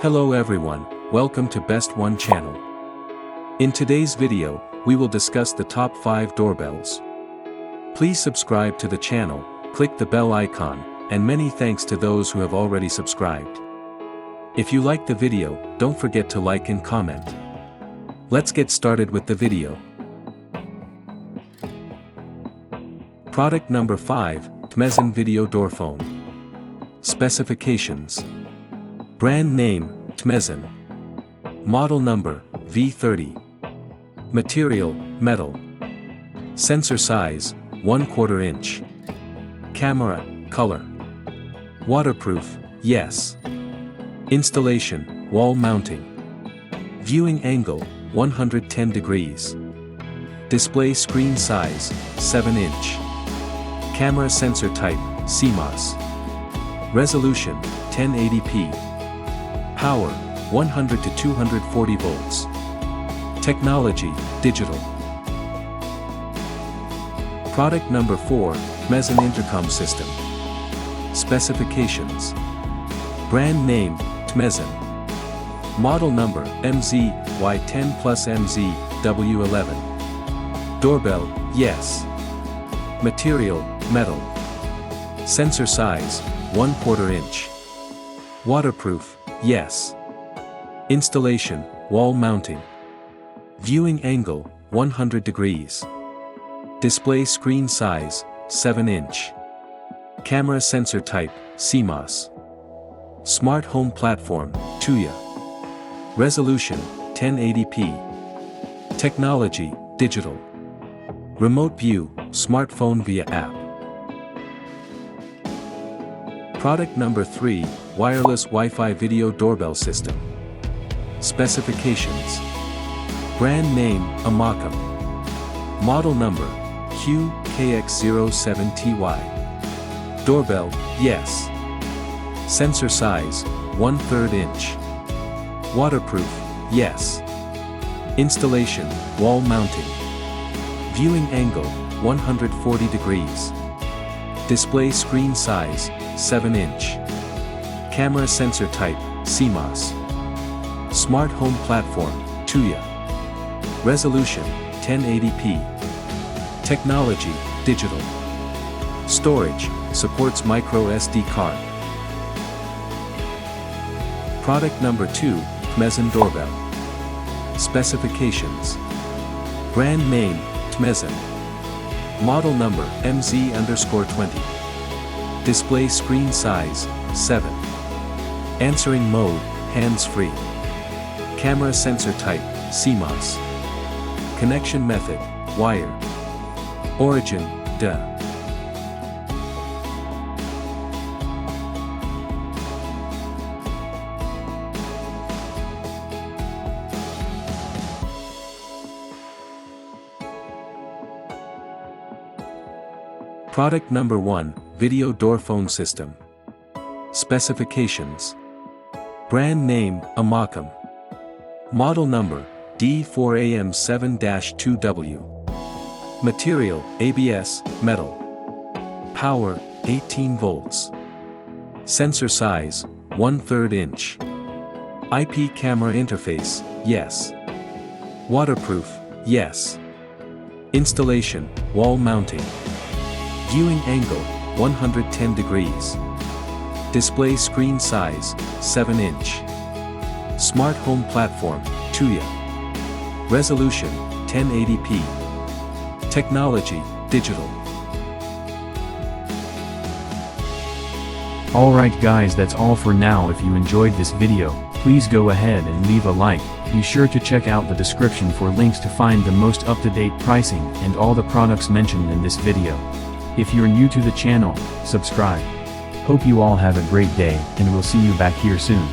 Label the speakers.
Speaker 1: Hello everyone, welcome to Best One channel. In today's video, we will discuss the top 5 doorbells. Please subscribe to the channel, click the bell icon, and many thanks to those who have already subscribed. If you like the video, don't forget to like and comment. Let's get started with the video. Product number 5, Tmezin Video Door Phone. Specifications. Brand name, Tmezin. Model number, V30. Material, metal. Sensor size, 1/4 inch. Camera, color. Waterproof, yes. Installation, wall mounting. Viewing angle, 110 degrees. Display screen size, 7 inch. Camera sensor type, CMOS. Resolution, 1080p. Power, 100 to 240 volts. Technology, digital. Product number 4, Tmezin Intercom System. Specifications. Brand name, Tmezin. Model number, MZ-Y10 plus MZ-W11. Doorbell, yes. Material, metal. Sensor size, 1/4 inch. Waterproof, yes. Installation, wall mounting. Viewing angle, 100 degrees. Display screen size, 7 inch. Camera sensor type, CMOS. Smart home platform, Tuya. Resolution, 1080p. Technology, digital. Remote view, smartphone via app. Product number 3, Wireless Wi-Fi Video Doorbell System. Specifications. Brand name, Amacom. Model number, QKX07TY. Doorbell, yes. Sensor size, 1/3 inch. Waterproof, yes. Installation, wall mounting. Viewing angle, 140 degrees. Display screen size, 7 inch. Camera sensor type, CMOS. Smart home platform, Tuya. Resolution, 1080p. Technology, digital. Storage, supports micro SD card. Product number 2, Tmezin Doorbell. Specifications. Brand name, Tmezin. Model number, MZ_20. Display screen size, 7. Answering mode, hands-free. Camera sensor type, CMOS. Connection method, wire. Origin, DE. Product number 1, Video DoorPhone System. Specifications. Brand name, Amacom. Model number, D4AM7-2W. Material, ABS, metal. Power, 18 volts. Sensor size, 1/3 inch. IP camera interface, yes. Waterproof, yes. Installation, wall mounting. Viewing angle, 110 degrees. Display screen size, 7 inch. Smart home platform, Tuya. Resolution, 1080p. Technology, digital.
Speaker 2: Alright guys, that's all for now. If you enjoyed this video, please go ahead and leave a like. Be sure to check out the description for links to find the most up-to-date pricing and all the products mentioned in this video. If you're new to the channel, subscribe. Hope you all have a great day, and we'll see you back here soon.